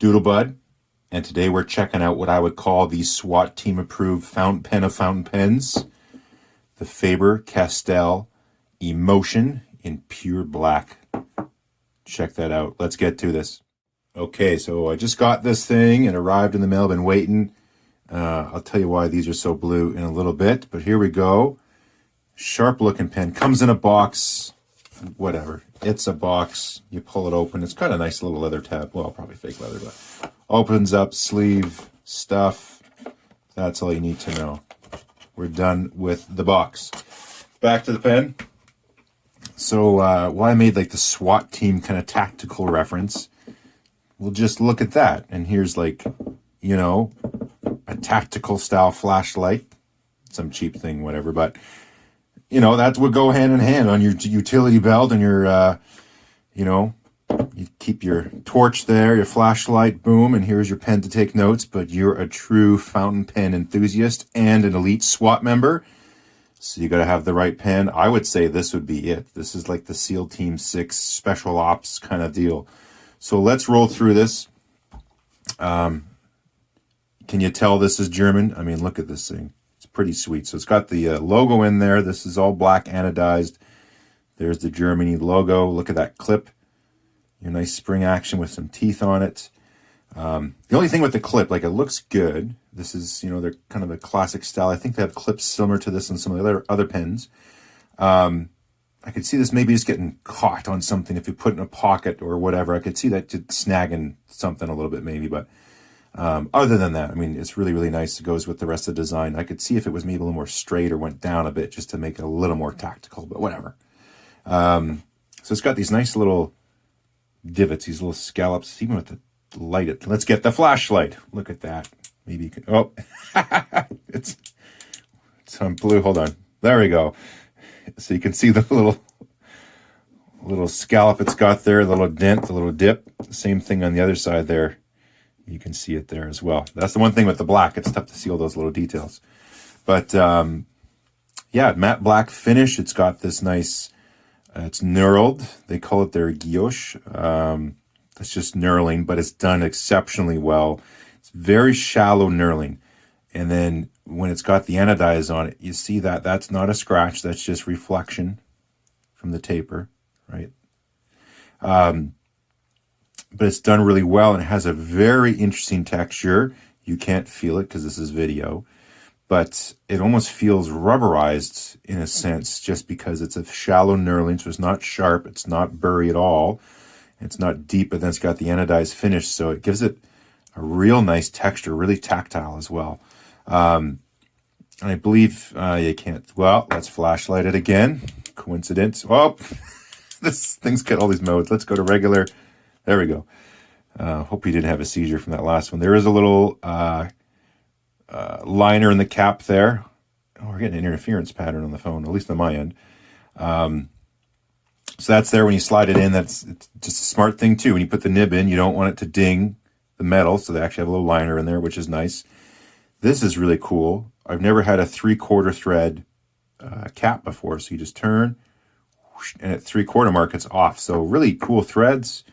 Doodlebud, and today we're checking out what I would call the SWAT team approved fountain pen of fountain pens, the Faber Castell Emotion in pure black. Check that out. Let's get to this. Okay, so I just got this thing and arrived in the mail. Been waiting. I'll tell you why these are so blue in a little bit, but here we go. Sharp looking pen. Comes in a box. Whatever. It's a box. You pull it open. It's got a nice little leather tab. Well, probably fake leather, but opens up, sleeve, stuff. That's all you need to know. We're done with the box. Back to the pen. So why I made like the SWAT team kind of tactical reference. We'll just look at that. And here's like, you know, a tactical style flashlight. Some cheap thing, whatever, but you know, that would go hand in hand on your utility belt and your, you know, you keep your torch there, your flashlight, boom, and here's your pen to take notes. But you're a true fountain pen enthusiast and an elite SWAT member. So you got to have the right pen. I would say this would be it. This is like the SEAL Team 6 special ops kind of deal. So let's roll through this. Can you tell this is German? I mean, look at this thing. Pretty sweet. So it's got the logo in there. This is all black anodized. There's the Germany logo. Look at that clip. Your nice spring action with some teeth on it. The only thing with the clip, like, it looks good. This is, you know, they're kind of a classic style. I think they have clips similar to this in some of the other pens. I could see this maybe just getting caught on something if you put it in a pocket or whatever. I could see that just snagging something a little bit maybe, but other than that, I mean, it's really, really nice. It goes with the rest of the design. I could see if it was maybe a little more straight or went down a bit just to make it a little more tactical, but whatever. So it's got these nice little divots, these little scallops, even with the light. Let's get the flashlight. Look at that. Maybe you can, oh, it's on blue. Hold on. There we go. So you can see the little scallop it's got there, the little dent, the little dip. Same thing on the other side there. You can see it there as well. That's the one thing with the black. It's tough to see all those little details. But, yeah, matte black finish. It's got this nice, it's knurled. They call it their guilloche. That's just knurling, but it's done exceptionally well. It's very shallow knurling. And then when it's got the anodize on it, you see that that's not a scratch. That's just reflection from the taper, right? But it's done really well, and it has a very interesting texture. You can't feel it because this is video, but it almost feels rubberized in a sense just because it's a shallow knurling, so it's not sharp, it's not burry at all, it's not deep, but then it's got the anodized finish, so it gives it a real nice texture, really tactile as well. And I believe you can't, well, let's flashlight it again. Coincidence. Oh, this thing's got all these modes. Let's go to regular. There we go. Hope you didn't have a seizure from that last one. There is a little liner in the cap there. Oh, we're getting an interference pattern on the phone, at least on my end. So that's there when you slide it in. It's just a smart thing too. When you put the nib in, you don't want it to ding the metal, so they actually have a little liner in there, which is nice. This is really cool. I've never had a 3/4 thread cap before, so you just turn, whoosh, and at 3/4 mark, it's off. So really cool threads.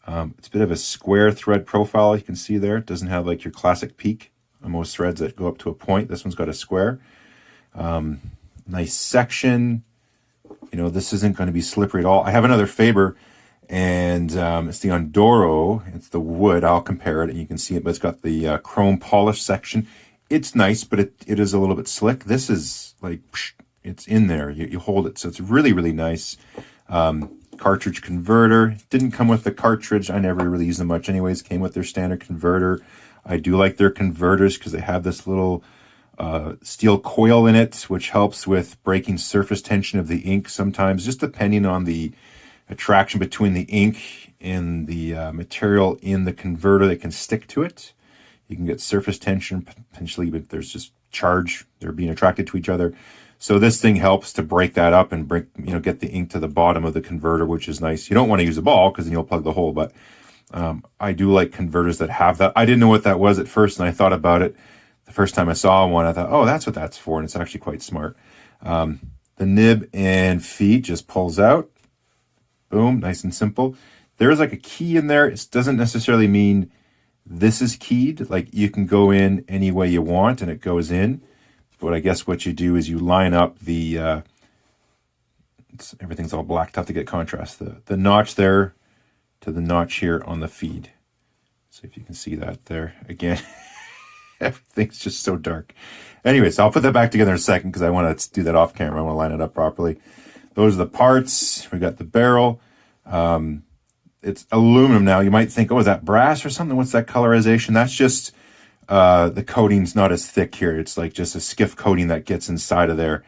It's a bit of a square thread profile. You can see there. It doesn't have like your classic peak on most threads that go up to a point. This one's got a square. Nice section. You know, this isn't going to be slippery at all. I have another Faber, and it's the Ondoro. It's the wood. I'll compare it, and you can see it, but it's got the chrome polish section. It's nice, but it is a little bit slick. This is like, it's in there. You hold it, so it's really, really nice. Cartridge converter. Didn't come with the cartridge. I never really use them much anyways. Came with their standard converter. I do like their converters because they have this little steel coil in it, which helps with breaking surface tension of the ink sometimes, just depending on the attraction between the ink and the material in the converter that can stick to it. You can get surface tension, potentially, but there's just charge. They're being attracted to each other. So this thing helps to break that up and break, you know, get the ink to the bottom of the converter, which is nice. You don't want to use a ball because then you'll plug the hole, but I do like converters that have that. I didn't know what that was at first, and I thought about it. The first time I saw one, I thought, oh, that's what that's for, and it's actually quite smart. The nib and feet just pulls out. Boom, nice and simple. There is like a key in there. It doesn't necessarily mean This is keyed. Like, you can go in any way you want and it goes in. But I guess what you do is you line up the, everything's all blacked out to get contrast. The notch there to the notch here on the feed. So if you can see that there, again, everything's just so dark. Anyways, I'll put that back together in a second because I want to do that off camera. I want to line it up properly. Those are the parts. We got the barrel. It's aluminum now. You might think, oh, is that brass or something? What's that colorization? That's just the coating's not as thick here. It's like just a skiff coating that gets inside of there.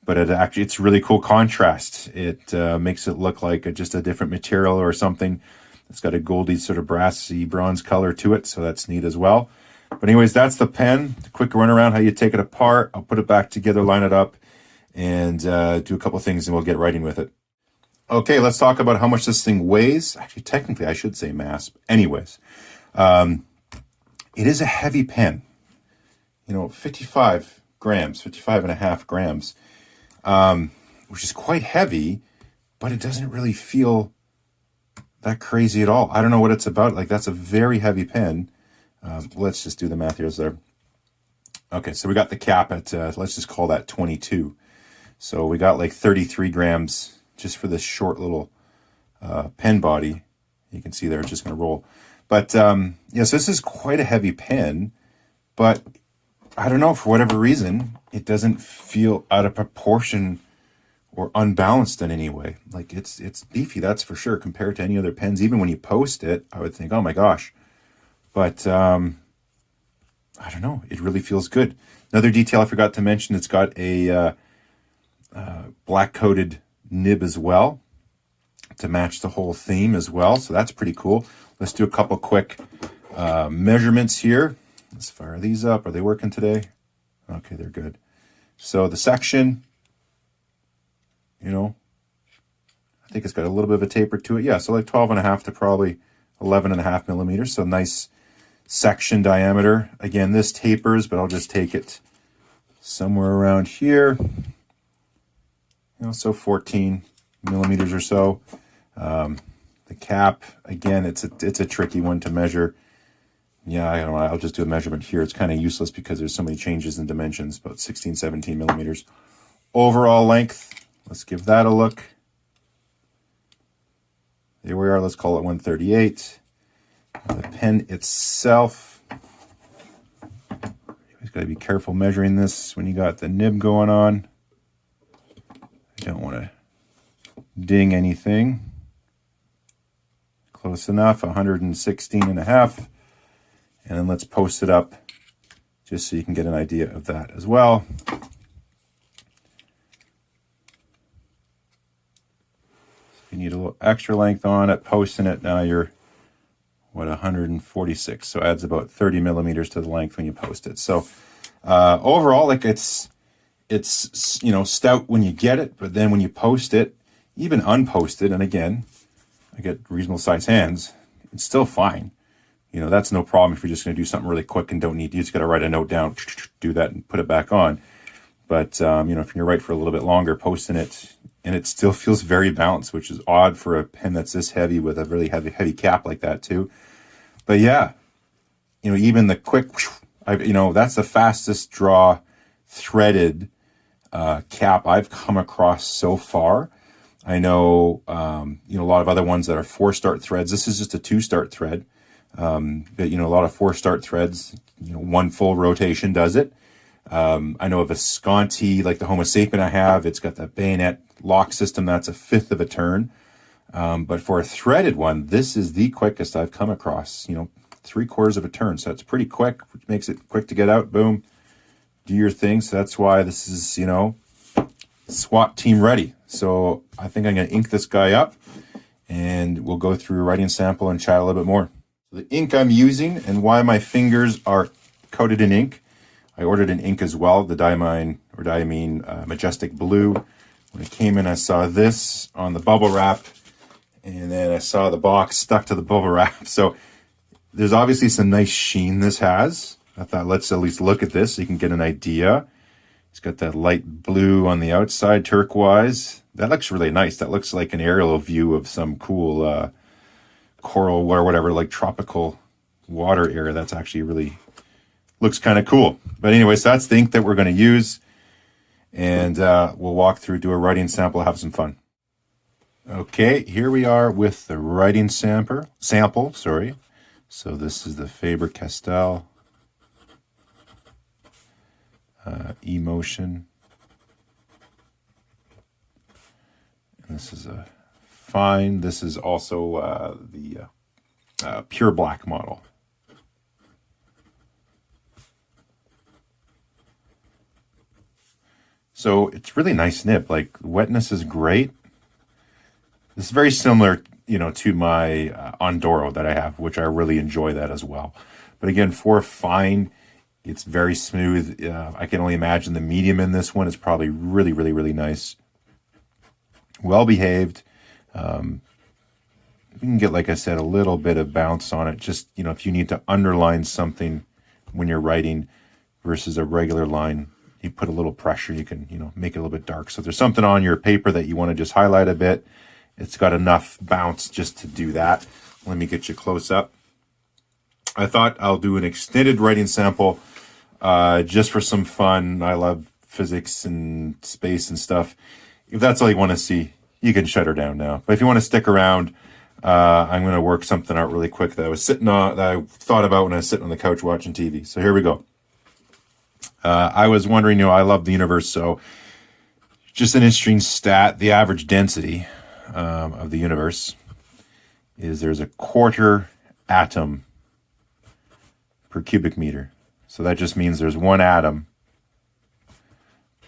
But it's really cool contrast. It makes it look like just a different material or something. It's got a goldy sort of brassy bronze color to it, so that's neat as well. But anyways, that's the pen. The quick run around how you take it apart. I'll put it back together, line it up, and do a couple things, and we'll get writing with it. Okay, let's talk about how much this thing weighs. Actually, technically, I should say mass. Anyways, it is a heavy pen. 55 grams, 55.5 grams, which is quite heavy, but it doesn't really feel that crazy at all. I don't know what it's about. Like, that's a very heavy pen. Let's just do the math here. There. Okay, so we got the cap at, let's just call that 22. So we got like 33 grams just for this short little pen body. You can see there, it's just going to roll. But yes, this is quite a heavy pen, but I don't know, for whatever reason, it doesn't feel out of proportion or unbalanced in any way. Like, it's beefy, that's for sure, compared to any other pens. Even when you post it, I would think, oh my gosh. But I don't know, it really feels good. Another detail I forgot to mention, it's got a black coated nib as well to match the whole theme as well. So that's pretty cool. Let's do a couple quick measurements here. Let's fire these up. Are they working today? Okay, they're good. So the section, I think it's got a little bit of a taper to it. Yeah, so like 12.5 to probably 11.5 millimeters. So nice section diameter. Again, this tapers, but I'll just take it somewhere around here. So 14 millimeters or so. The cap, again, it's a tricky one to measure. Yeah, I don't know. I'll just do a measurement here. It's kind of useless because there's so many changes in dimensions, about 16, 17 millimeters. Overall length, let's give that a look. There we are. Let's call it 138. The pen itself, you've got to be careful measuring this when you got the nib going on. I don't want to ding anything. Close enough, 116.5. And then let's post it up just so you can get an idea of that as well. If you need a little extra length on it, posting it, now you're, 146. So it adds about 30 millimeters to the length when you post it. So overall, like it's stout when you get it, but then when you post it, even unposted, and again, I get reasonable size hands, it's still fine. That's no problem if you're just going to do something really quick and don't need, you just got to write a note down, do that and put it back on. But, if you're going to write for a little bit longer, posting it, and it still feels very balanced, which is odd for a pen that's this heavy with a really heavy cap like that too. But yeah, even the quick, that's the fastest draw threaded cap I've come across so far. I know, a lot of other ones that are 4-start threads. This is just a 2-start thread. But, a lot of 4-start threads, one full rotation does it. I know of a Visconti, like the Homo sapien I have, it's got that bayonet lock system. That's a 1/5 of a turn. But for a threaded one, this is the quickest I've come across, 3/4 of a turn. So it's pretty quick, which makes it quick to get out. Boom, do your thing. So that's why this is, SWAT team ready. So I think I'm going to ink this guy up and we'll go through a writing sample and chat a little bit more. The ink I'm using and why my fingers are coated in ink. I ordered an ink as well, the Diamine Majestic Blue. When it came in, I saw this on the bubble wrap, and then I saw the box stuck to the bubble wrap. So there's obviously some nice sheen this has. I thought, let's at least look at this so you can get an idea. It's got that light blue on the outside, turquoise. That looks really nice. That looks like an aerial view of some cool coral or whatever, like tropical water area. That's actually really looks kind of cool. But anyways, that's the ink that we're going to use. And we'll walk through, do a writing sample, have some fun. Okay, here we are with the writing sample. So this is the Faber Castell Emotion. And this is a fine. This is also the pure black model. So it's really nice nib. Like, wetness is great. This is very similar, to my Ondoro that I have, which I really enjoy that as well. But again, for fine, it's very smooth. I can only imagine the medium in this one is probably really, really, really nice. Well behaved. You can get, like I said, a little bit of bounce on it. Just, if you need to underline something when you're writing versus a regular line, you put a little pressure, you can, make it a little bit dark. So if there's something on your paper that you want to just highlight a bit, it's got enough bounce just to do that. Let me get you close up. I thought I'll do an extended writing sample just for some fun. I love physics and space and stuff. If that's all you want to see, you can shut her down now. But if you want to stick around, I'm going to work something out really quick that I thought about when I was sitting on the couch watching TV. So here we go. I was wondering, I love the universe, so just an interesting stat. The average density of the universe is there's a quarter atom per cubic meter. So that just means there's one atom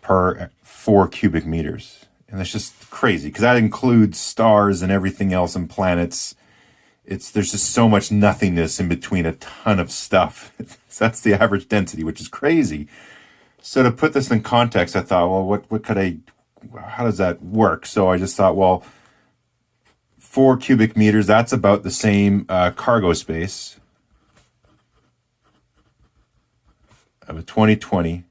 per 4 cubic meters. And that's just crazy because that includes stars and everything else and planets. There's just so much nothingness in between a ton of stuff. So that's the average density, which is crazy. So to put this in context, I thought, well, how does that work? So I just thought, 4 cubic meters, that's about the same cargo space of a 2020.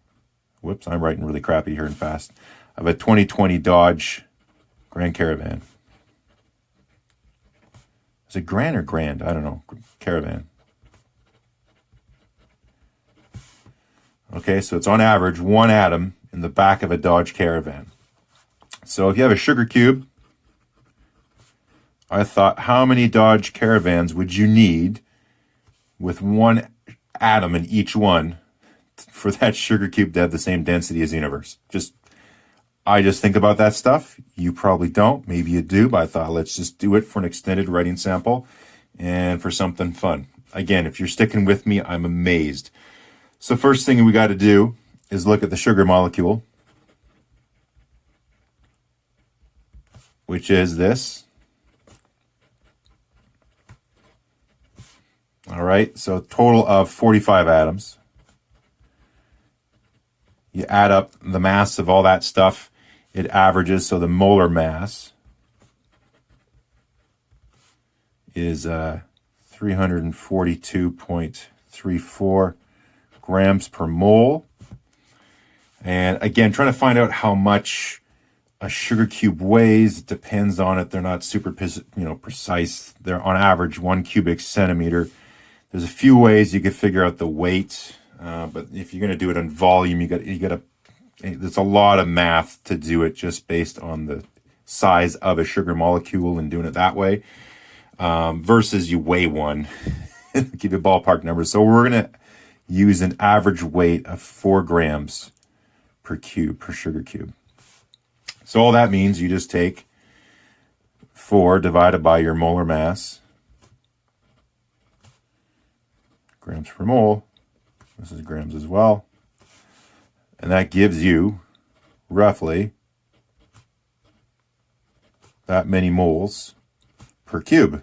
Whoops, I'm writing really crappy here and fast. Of a 2020 Dodge Grand Caravan. Is it Grand or Grand? I don't know. Caravan. Okay, so it's on average 1 atom in the back of a Dodge Caravan. So if you have a sugar cube, I thought, how many Dodge Caravans would you need with 1 atom in each one for that sugar cube to have the same density as the universe? I just think about that stuff. You probably don't. Maybe you do, but I thought, let's just do it for an extended writing sample and for something fun. Again, if you're sticking with me, I'm amazed. So first thing we got to do is look at the sugar molecule, which is this. All right, so total of 45 atoms. You add up the mass of all that stuff, it averages, so the molar mass is 342.34 grams per mole. And again, trying to find out how much a sugar cube weighs, it depends on it. They're not super precise. They're on average 1 cubic centimeter. There's a few ways you could figure out the weight, but if you're going to do it on volume, you got to. There's a lot of math to do it just based on the size of a sugar molecule and doing it that way, versus you weigh one. Give you a ballpark number. So we're going to use an average weight of 4 grams per sugar cube. So all that means you just take 4 divided by your molar mass, grams per mole. This is grams as well. And that gives you roughly that many moles per cube.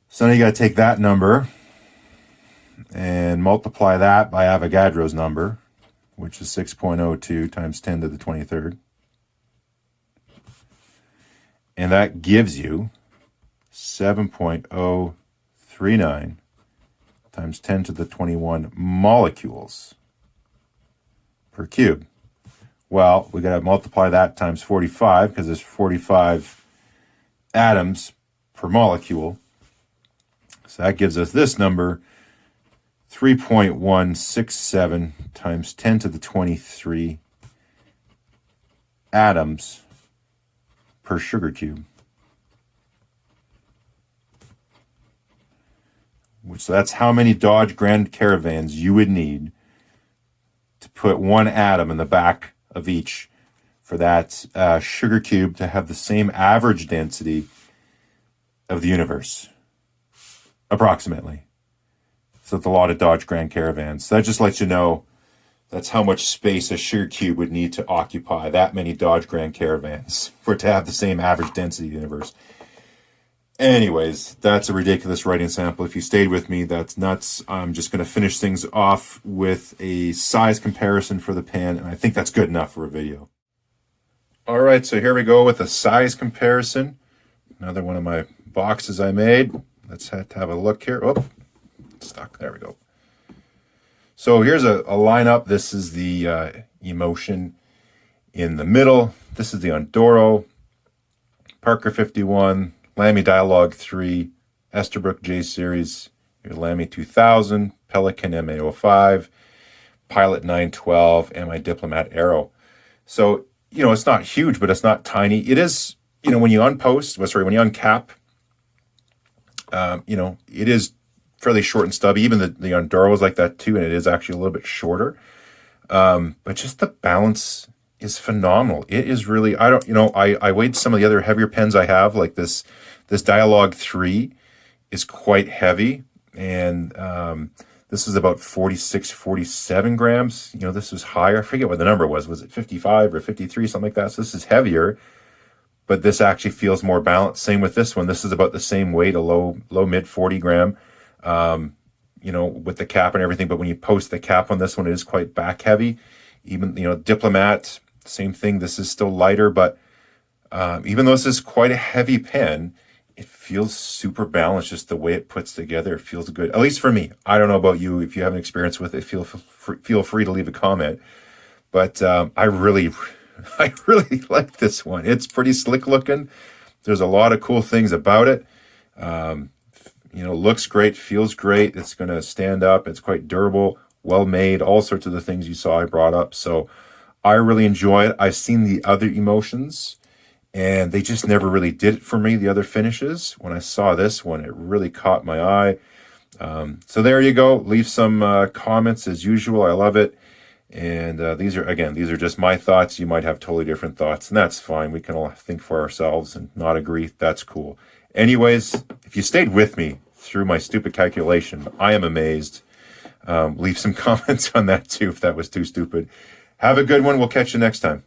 So now you got to take that number and multiply that by Avogadro's number, which is 6.02 times 10 to the 23rd. And that gives you 7.039 times 10 to the 21 molecules per cube. Well, we got to multiply that times 45 because there's 45 atoms per molecule. So that gives us this number, 3.167 times 10 to the 23 atoms per sugar cube. So that's how many Dodge Grand Caravans you would need to put one atom in the back of each for that sugar cube to have the same average density of the universe, approximately. So it's a lot of Dodge Grand Caravans. So that just lets you know that's how much space a sugar cube would need to occupy that many Dodge Grand Caravans for it to have the same average density of the universe. Anyways, that's a ridiculous writing sample. If you stayed with me, that's nuts. I'm just going to finish things off with a size comparison for the pen, and I think that's good enough for a video. All right, so here we go with a size comparison. Another one of my boxes I made. Let's have a look here. Oh, stuck. There we go. So here's a lineup. This is the Emotion in the middle. This is the Ondoro, Parker 51, Lamy Dialogue 3, Esterbrook J Series, your Lamy 2000, Pelican M805, Pilot 912, and my Diplomat Arrow. So, you know, it's not huge, but it's not tiny. It is, you know, when you when you uncap, you know, it is fairly short and stubby. Even the Ondoro is like that too, and it is actually a little bit shorter. But just the balance is phenomenal. It is really, I weighed some of the other heavier pens I have, like this Dialogue 3 is quite heavy, and this is about 46, 47 grams. You know, this was higher. I forget what the number was. Was it 55 or 53, something like that? So this is heavier, but this actually feels more balanced. Same with this one. This is about the same weight, a low mid 40 gram, you know, with the cap and everything. But when you post the cap on this one, it is quite back heavy. Even, you know, Diplomat, same thing. This is still lighter, but even though this is quite a heavy pen, it feels super balanced. Just the way it puts together, it feels good. At least for me. I don't know about you. If you have an experience with it, feel free to leave a comment. But I really like this one. It's pretty slick looking. There's a lot of cool things about it. You know, looks great, feels great. It's going to stand up. It's quite durable, well made, all sorts of the things you saw I brought up. So I really enjoy it. I've seen the other Emotions, and they just never really did it for me, the other finishes. When I saw this one, it really caught my eye. So there you go. Leave some comments as usual. I love it. And these are just my thoughts. You might have totally different thoughts, and that's fine. We can all think for ourselves and not agree. That's cool. Anyways, if you stayed with me through my stupid calculation, I am amazed. Leave some comments on that too if that was too stupid. Have a good one. We'll catch you next time.